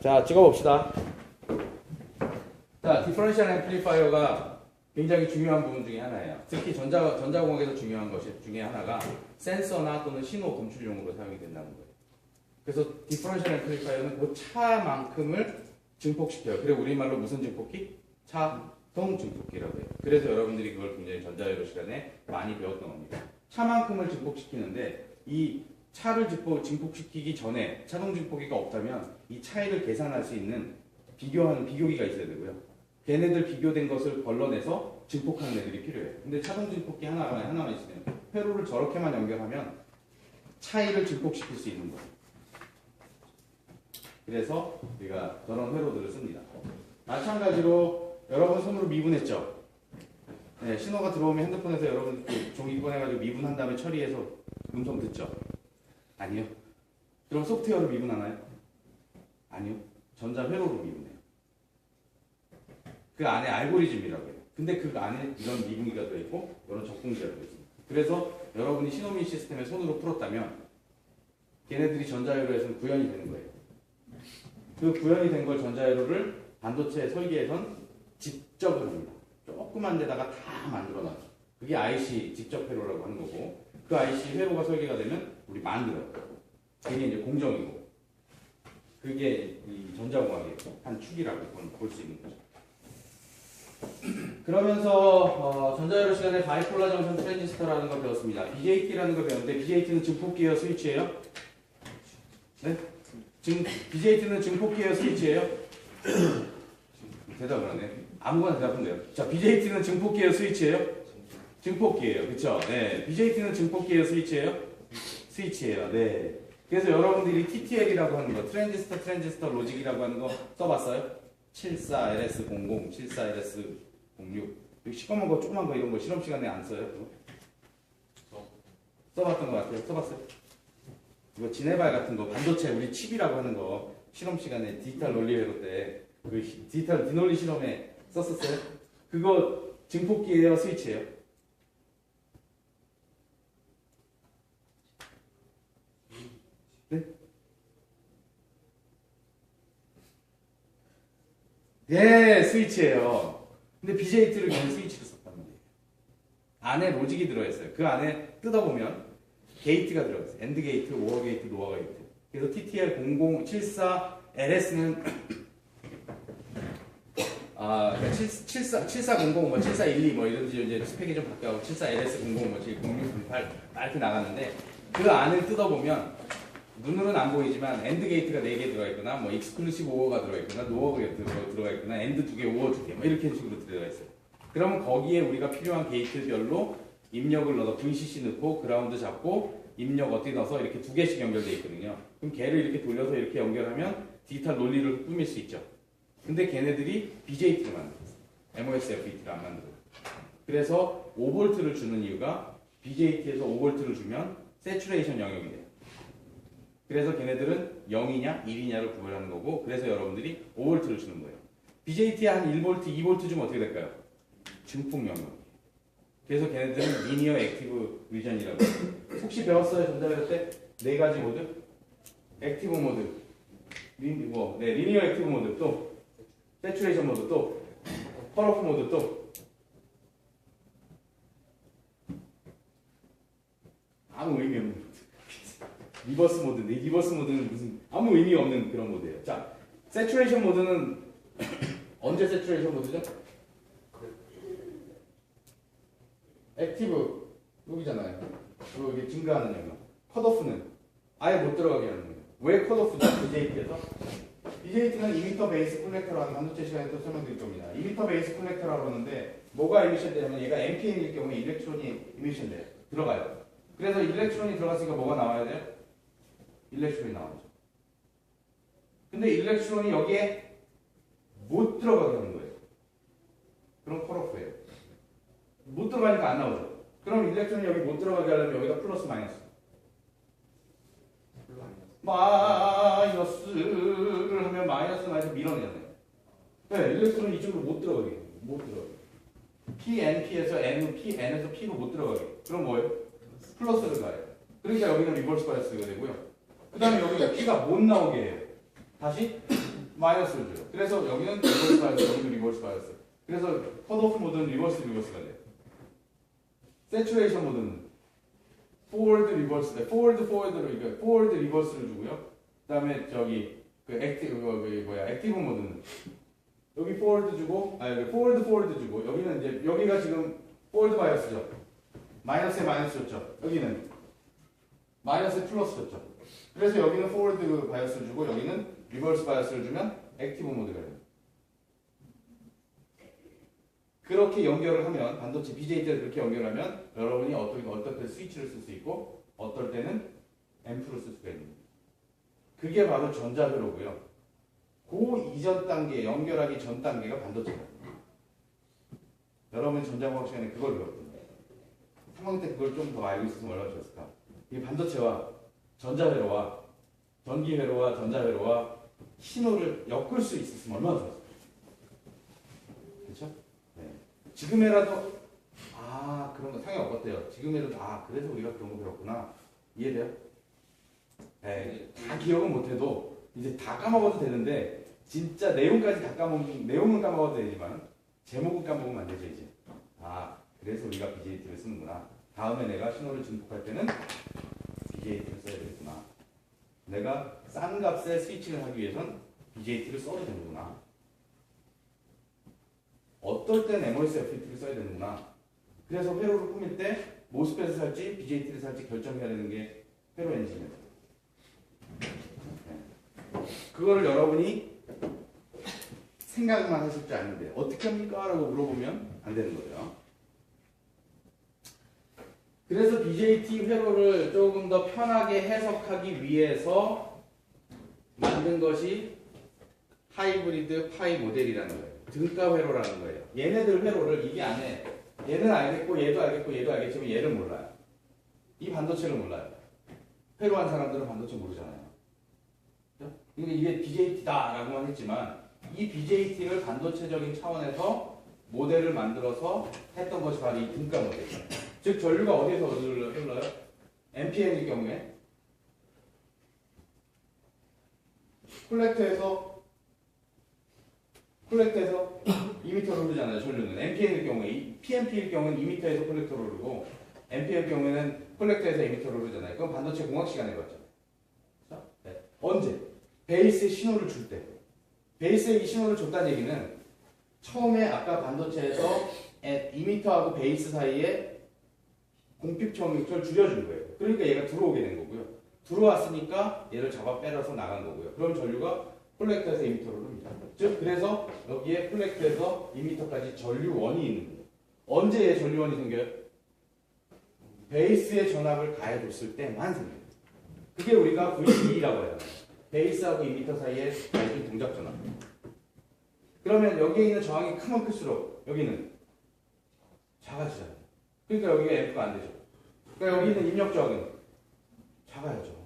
자, 찍어봅시다. 자, 디퍼런셜 앰플리파이어가 굉장히 중요한 부분 중에 하나예요. 특히 전자공학에서 중요한 것 중에 하나가 센서나 또는 신호 검출용으로 사용이 된다는 거예요. 그래서 디퍼런셜 앰플리파이어는 그 차만큼을 증폭시켜요. 그리고 우리말로 무슨 증폭기? 차동 증폭기라고 해요. 그래서 여러분들이 그걸 굉장히 전자회로 시간에 많이 배웠던 겁니다. 차만큼을 증폭시키는데 이 차를 증폭시키기 전에 차동 증폭기가 없다면 이 차이를 계산할 수 있는 비교하는 비교기가 있어야 되고요. 걔네들 비교된 것을 걸러내서 증폭하는 애들이 필요해요. 근데 차동 증폭기 하나만 있으면 회로를 저렇게만 연결하면 차이를 증폭시킬 수 있는 거예요. 그래서 우리가 저런 회로들을 씁니다. 마찬가지로 여러분 손으로 미분했죠? 네, 신호가 들어오면 핸드폰에서 여러분 종이 꺼내가지고 미분한 다음에 처리해서 음성 듣죠? 아니요. 그럼 소프트웨어로 미분하나요? 아니요. 전자회로로 미분해요. 그 안에 알고리즘이라고 해요. 근데 그 안에 이런 미분기가 들어있고 이런 적분기가 들어있습니다. 그래서 여러분이 신호미 시스템에 손으로 풀었다면 걔네들이 전자회로에서는 구현이 되는 거예요. 그 구현이 된 걸 전자회로를 반도체 설계에선 직접을 합니다. 조그만 데다가 다 만들어놔요. 그게 IC 직접 회로라고 하는 거고 그 IC 회로가 설계가 되면 우리 만들어요. 그게 이제 공정이고 그게 이 전자공학의 한 축이라고 볼 수 있는 거죠. 그러면서 전자회로 시간에 바이폴라 정션 트랜지스터라는 걸 배웠습니다. BJT라는 걸 배웠는데 BJT는 증폭기예요, 스위치예요? 네? BJT는 증폭기예요, 스위치예요? 대답을 하네. 아무거나 대답하면 돼요. 자, BJT는 증폭기예요, 스위치예요? 증폭기예요, 그렇죠? 네. BJT는 증폭기예요, 스위치예요? 스위치예요. 네. 그래서 여러분들이 TTL이라고 하는 거, 트랜지스터 로직이라고 하는 거 써봤어요? 74LS00, 74LS06. 시꺼먼 거, 조그만 거 이런 거 실험 시간에 안 써요? 써봤던 것 같아요. 써봤어요? 이거 지네발 같은 거, 반도체 우리 칩이라고 하는 거 실험 시간에 디지털 논리 회로 때 그 디지털 디논리 실험에 썼었어요? 그거 증폭기예요, 스위치예요? 네? 네, 스위치예요. 근데 BJT를 그냥 스위치로 썼단 말이에요. 안에 로직이 들어있어요. 그 안에 뜯어보면 게이트가 들어있어요. 엔드 게이트, 오어 게이트, 로어 게이트. 그래서 TTL 0074 LS는 7400, 뭐 7412, 뭐 이런 이제 스펙이 좀 바뀌고 74LS00, 뭐 0608 이렇게 나갔는데 그 안을 뜯어보면 눈으로는 안 보이지만 엔드 게이트가 4개 들어가 있거나 뭐 익스클루시브 오어가 들어가 있거나 노어가 들어가 있거나 엔드 2개, 오어 2개 뭐 이렇게 식으로 들어가 있어요. 그러면 거기에 우리가 필요한 게이트별로 입력을 넣어서 VCC 넣고 그라운드 잡고 입력 어떻게 넣어서 이렇게 2개씩 연결되어 있거든요. 그럼 걔를 이렇게 돌려서 이렇게 연결하면 디지털 논리를 꾸밀 수 있죠. 근데 걔네들이 BJT를 만들었어요. MOSFET를 안 만들어요. 그래서 5V를 주는 이유가 BJT에서 5V를 주면 세츄레이션 영역이 돼요. 그래서 걔네들은 0이냐 1이냐를 구별하는 거고 그래서 여러분들이 5V를 주는 거예요. BJT에 한 1V, 2V 주면 어떻게 될까요? 증폭 영역. 그래서 걔네들은 리니어 액티브 리전이라고 해요. 혹시 배웠어요? 전자회로 때? 4가지 모드? 액티브 모드, 리니어 액티브 모드, 또 세츄레이션 모드, 또 컬오프 모드, 또 아무 의미 없는 모드. 리버스 모드인데 리버스 모드는 무슨 아무 의미 없는 그런 모드예요. 자, 세츄레이션 모드는 언제 세츄레이션 모드죠? 액티브 여기잖아요. 여기 증가하는 영역. 컷오프는 아예 못 들어가게 하는 거예요. 왜 컷오프죠? BJT에서? BJT는 이미터 베이스 콜렉터라는 반도체 시간에 또 설명드릴 겁니다. 이미터 베이스 콜렉터라고 하는데 뭐가 이미션 되냐면 얘가 NPN일 경우에 일렉트론이 이미션 돼요. 들어가요. 그래서 일렉트론이 들어갔으니까 뭐가 나와야 돼요? 일렉트론이 나오죠. 근데 일렉트론이 여기에 못 들어가게 하는 거예요. 그럼 컷오프예요. 못 들어가니까 안 나오죠. 그럼 일렉트론이 여기 못 들어가게 하려면 여기다 플러스 마이너스. 마이너스를 하면 마이너스 밀어내잖아요. 네, 일렉트론이 이쪽으로 못 들어가게. 못 들어가게. PNP에서 N에서 P로 못 들어가게. 그럼 뭐예요? 플러스를 가요. 그러니까 여기는 리버스 바이어스가 되고요. 그 다음에 여기가 P가 못 나오게 해요. 다시 마이너스를 줘요. 그래서 여기는 리버스 바이어스, 여기는 리버스 바이어스. 그래서 컷오프 모드는 리버스가 돼요. 세츄레이션 모드는 포워드 리버스, 포워드로 이거 포워드 리버스를 주고요. 그다음에 저기 그 액티브 모드는 여기 포워드 주고, 여기 포워드 주고, 여기는 이제 여기가 지금 포워드 바이어스죠. 마이너스에 마이너스 줬죠. 여기는 마이너스에 플러스 줬죠. 그래서 여기는 포워드 바이어스를 주고 여기는 리버스 바이어스를 주면 액티브 모드가 돼요. 그렇게 연결을 하면 반도체 BJT를 그렇게 연결하면 여러분이 어떨 때 스위치를 쓸 수 있고 어떨 때는 앰프를 쓸 수가 있는 거예요. 그게 바로 전자회로고요. 그 이전 단계, 연결하기 전 단계가 반도체예요. 여러분 전자공학 시간에 그걸 배웠거든요. 3학년 때 그걸 좀 더 알고 있었으면 얼마나 좋았을까. 이 반도체와 전자회로와 전기회로와 전자회로와 신호를 엮을 수 있었으면 얼마나 좋았을까. 그렇죠? 네. 지금이라도 그런 거 상관 없었대요. 지금이라도 그래서 우리가 그런 거 배웠구나. 이해돼요? 네. 다 기억은 못해도 이제 다 까먹어도 되는데 진짜 내용까지 다 내용은 까먹어도 되지만 제목은 까먹으면 안 되죠 이제. 그래서 우리가 BJT를 쓰는구나. 다음에 내가 신호를 증폭할 때는 BJT를 써야 되겠구나. 내가 싼 값에 스위칭을 하기 위해선 BJT를 써도 되는구나. 어떨 땐 MOS FET를 써야 되는구나. 그래서 회로를 꾸밀 때 모스펫을 살지 BJT를 살지 결정해야 되는 게 회로 엔지니어예요. 그거를 여러분이 생각만 하실 줄 아는데 어떻게 합니까? 라고 물어보면 안 되는 거예요. 그래서 BJT 회로를 조금 더 편하게 해석하기 위해서 만든 것이 하이브리드 파이 모델이라는 거예요. 등가 회로라는 거예요. 얘네들 회로를 이게 안에 얘는 알겠고 얘도 알겠고 얘도 알겠지만 얘를 몰라요. 이 반도체를 몰라요. 회로한 사람들은 반도체 모르잖아요. 그러니까 이게 BJT다라고만 했지만 이 BJT를 반도체적인 차원에서 모델을 만들어서 했던 것이 바로 이 등가 모델이에요. 즉 전류가 어디에서 흘러요? NPN일 경우에 콜렉터에서 2m로 흐르잖아요. 전류는 NPN일 경우에 PNP일 경우는 2m에서 콜렉터로 흐르고 NPN일 경우에는 콜렉터에서 2m로 흐르잖아요. 그건 반도체 공학 시간에 봤죠. 네. 언제? 베이스에 신호를 줄 때. 베이스에 이 신호를 줬다는 얘기는 처음에 아까 반도체에서 2m하고 베이스 사이에 공핍점을 줄여준 거예요. 그러니까 얘가 들어오게 된 거고요. 들어왔으니까 얘를 잡아 빼려서 나간 거고요. 그럼 전류가 콜렉터에서 2m로 흐릅니다. 즉 그래서 여기에 콜렉터에서 2m까지 전류원이 있는 거예요. 언제 얘 전류원이 생겨요? 베이스에 전압을 가해줬을 때만 생겨요. 그게 우리가 VB라고 해요. 베이스하고 2m 사이에 가해준 동작 전압. 그러면 여기에 있는 저항이 크면 클수록 여기는 작아지잖아요. 그러니까 여기가 F가 안 되죠. 그러니까 여기 있는 입력 저항은 작아야죠.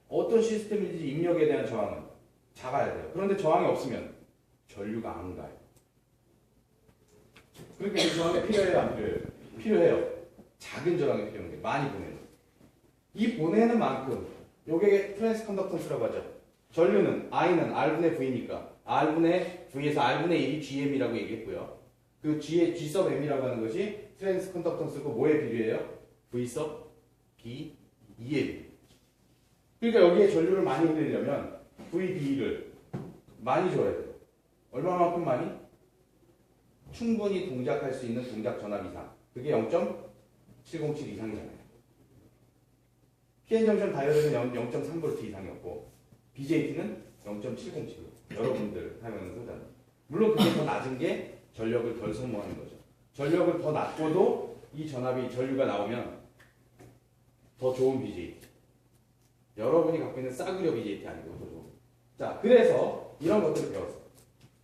어떤 시스템이든지 입력에 대한 저항은 작아야 돼요. 그런데 저항이 없으면 전류가 안 가요. 그러니까 이 저항이 필요해요, 안 필요해요? 필요해요. 작은 저항이 필요한 게 많이 보내는. 이 보내는 만큼 요게 트랜스 컨덕턴스라고 하죠. 전류는 I는 R분의 V니까 R분의 V에서 R분의 1이 GM이라고 얘기했고요. 그 G sub M이라고 하는 것이 트랜스 컨덕턴스고 뭐에 비례해요? V sub B 2에 비례해요. 그러니까 여기에 전류를 많이 흘리려면 VB를 많이 줘야 돼요. 얼마만큼 많이? 충분히 동작할 수 있는 동작 전압 이상. 그게 0.707 이상이잖아요. PN정션 다이어드는 0.3V 이상이었고 BJT는 0.707. 여러분들 사용하는 소잖아요. 물론 그게 더 낮은 게 전력을 덜 소모하는 거죠. 전력을 더 낮고도 이 전압이 전류가 나오면 더 좋은 BJT. 여러분이 갖고 있는 싸구려 BJT 아니고 더 좋은. 자, 그래서 이런 것들을 배웠어요.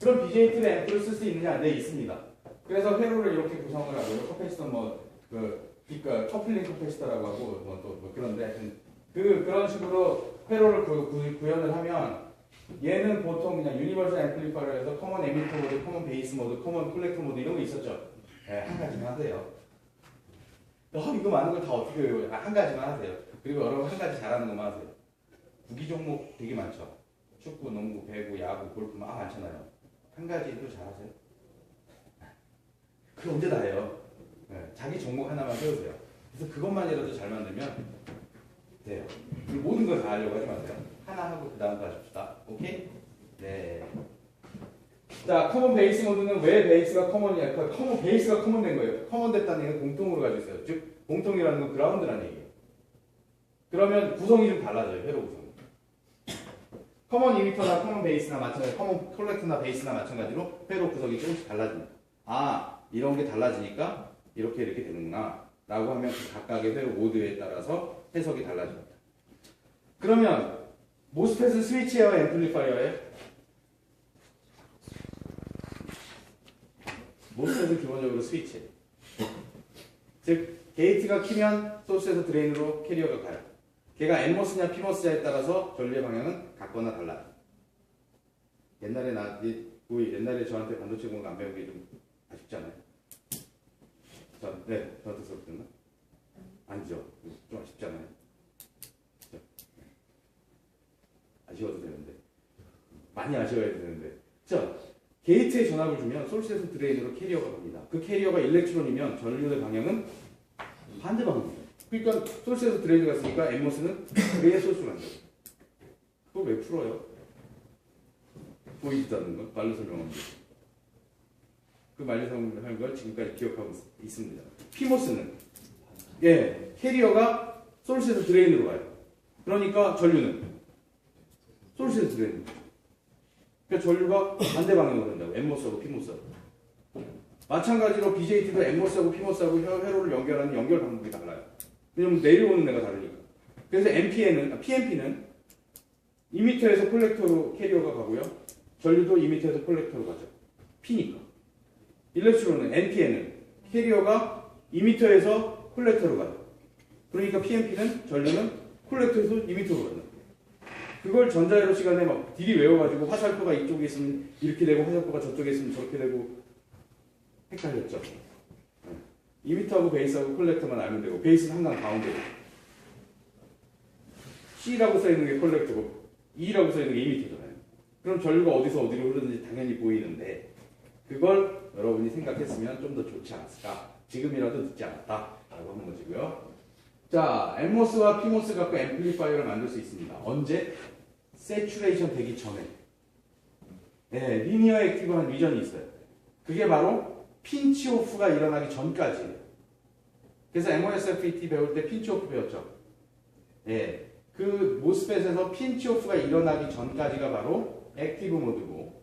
그럼 BJT를 앰프를 쓸 수 있느냐? 네, 있습니다. 그래서 회로를 이렇게 구성을 하고요. 커패시터 커플링 커패시터라고 하고 그런데 하여튼 그런 식으로 회로를 구현을 하면 얘는 보통 그냥 유니버설 앰플리파이어로 해서 커먼 에미터 모드, 커먼 베이스 모드, 커먼 콜렉터 모드 이런 거 있었죠. 네, 한 가지만 하세요. 이거 많은 걸 다 어떻게 외워요? 한 가지만 하세요. 그리고 여러분 한 가지 잘하는 것만 하세요. 구기 종목 되게 많죠. 축구, 농구, 배구, 야구, 골프 막 많잖아요. 한 가지도 잘하세요? 그 언제 다 해요. 네, 자기 종목 하나만 배우세요. 그래서 그것만이라도 잘 만들면 돼요. 그리고 모든 걸 다 하려고 하지 마세요. 하나 하고 그 다음 거 하십시다. 오케이? 네. 자, 커먼 베이스 모드는 왜 베이스가 커먼이냐? 베이스가 커먼된 거예요. 커먼됐다는 얘기는 공통으로 가지고 있어요. 즉, 공통이라는 건 그라운드라는 얘기예요. 그러면 구성이 좀 달라져요. 회로 구성. 커먼 이미터나 커먼 베이스나 마찬가지로 커먼 콜렉트나 베이스나 마찬가지로 회로 구성이 조금씩 달라집니다. 아, 이런 게 달라지니까 이렇게 되는구나 라고 하면 그 각각의 회로 모드에 따라서 해석이 달라집니다. 그러면 모스펫은 스위치예요? 앰플리파이어예요? 모스펫은 기본적으로 스위치예요. 즉 게이트가 키면 소스에서 드레인으로 캐리어가 가요. 걔가 N모스냐 P모스냐에 따라서 전류의 방향은 같거나 달라요. 옛날에 저한테 반도체 공학 안 배운 게 좀 아쉽잖아요. 저한테 수업했나? 아니죠. 좀 아쉽잖아요. 아쉬워도 되는데. 많이 아쉬워야 되는데. 자, 게이트에 전압을 주면 소스에서 드레인으로 캐리어가 갑니다. 그 캐리어가 일렉트론이면 전류의 방향은 반대 방향입니다. 그러니까 소스에서 드레인이 갔으니까 N모스는 드레인 소스로 간다. 그거 왜 풀어요? 보이지도 않는 건 말로 설명합니다. 그 말로 설명하는 걸 지금까지 기억하고 있습니다. P모스는 캐리어가 소스에서 드레인으로 가요. 그러니까 전류는 소스에서 드레인. 그러니까 전류가 반대 방향으로 간다고. N모스하고 P모스하고. 마찬가지로 BJT도 N모스하고 P모스하고 회로를 연결하는 연결 방법이 달라요. 왜냐면 내려오는 데가 다르니까. 그래서 PMP는 이미터에서 콜렉터로 캐리어가 가고요. 전류도 이미터에서 콜렉터로 가죠. P니까. 일렉트론은 NPN은 캐리어가 이미터에서 콜렉터로 가요. 그러니까 PMP는 전류는 콜렉터에서 이미터로 간다. 그걸 전자회로 시간에 막 딜이 외워가지고 화살표가 이쪽에 있으면 이렇게 되고 화살표가 저쪽에 있으면 저렇게 되고 헷갈렸죠. 이미터하고 베이스하고 콜렉터만 알면 되고 베이스는 항상 가운데고 C라고 써있는 게 콜렉터고 E라고 써있는 게 이미터잖아요. 그럼 전류가 어디서 어디로 흐르는지 당연히 보이는데 그걸 여러분이 생각했으면 좀 더 좋지 않았을까? 지금이라도 늦지 않았다 라고 하는 것이고요. 자, N모스와 P모스 갖고 앰플리파이어를 만들 수 있습니다. 언제? 세츄레이션 되기 전에. 리니어 액티브한 리전이 있어요. 그게 바로 핀치오프가 일어나기 전까지예요. 그래서 MOSFET 배울 때 핀치오프 배웠죠. 그 모스펫에서 핀치오프가 일어나기 전까지가 바로 액티브 모드고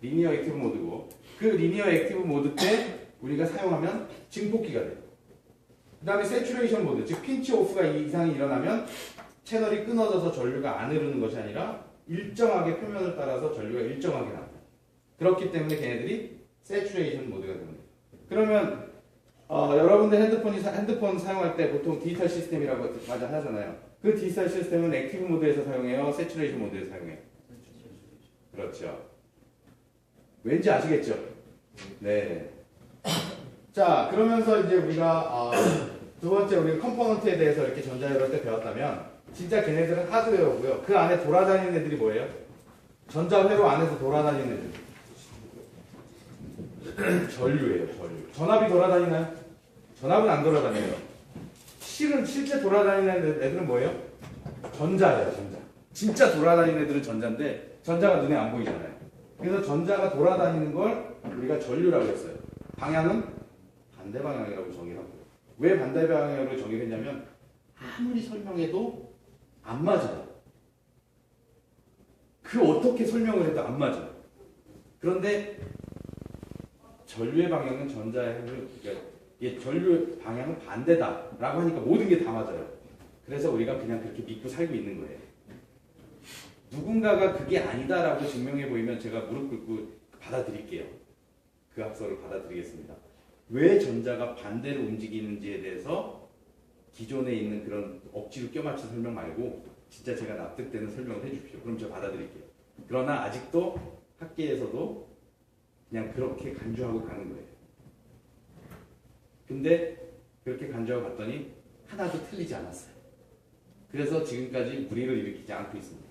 리니어 액티브 모드고 그 리니어 액티브 모드 때 우리가 사용하면 증폭기가 돼요. 그 다음에 세츄레이션 모드, 즉 핀치오프가 이상이 일어나면 채널이 끊어져서 전류가 안 흐르는 것이 아니라 일정하게 표면을 따라서 전류가 일정하게 나옵니다. 그렇기 때문에 걔네들이 세츄레이션 모드가 됩니다. 그러면 여러분들 핸드폰 사용할 때 보통 디지털 시스템이라고 맞아 하잖아요. 그 디지털 시스템은 액티브 모드에서 사용해요? 세츄레이션 모드에서 사용해요? 그렇죠. 왠지 아시겠죠? 네. 자, 그러면서 이제 우리가 두 번째 우리 컴포넌트에 대해서 이렇게 전자회로 때 배웠다면 진짜 걔네들은 하드웨어고요. 그 안에 돌아다니는 애들이 뭐예요? 전자회로 안에서 돌아다니는 애들. 전류예요, 전류. 전압이 돌아다니나요? 전압은 안 돌아다녀요. 실제 돌아다니는 애들은 뭐예요? 전자예요, 전자. 진짜 돌아다니는 애들은 전자인데 전자가 눈에 안 보이잖아요. 그래서 전자가 돌아다니는 걸 우리가 전류라고 했어요. 방향은 반대 방향이라고 정의하고요. 왜 반대 방향으로 정의했냐면 아무리 설명해도 안 맞아요. 그 어떻게 설명을 해도 안 맞아요. 그런데 전류의 방향은 전류의 방향은 반대다라고 하니까 모든 게 다 맞아요. 그래서 우리가 그냥 그렇게 믿고 살고 있는 거예요. 누군가가 그게 아니다라고 증명해 보이면 제가 무릎 꿇고 받아들일게요. 그 학설을 받아들이겠습니다. 왜 전자가 반대로 움직이는지에 대해서 기존에 있는 그런 억지로 껴맞춘 설명 말고 진짜 제가 납득되는 설명을 해주십시오. 그럼 제가 받아들일게요. 그러나 아직도 학계에서도 그냥 그렇게 간주하고 가는 거예요. 근데 그렇게 간주하고 갔더니 하나도 틀리지 않았어요. 그래서 지금까지 무리를 일으키지 않고 있습니다.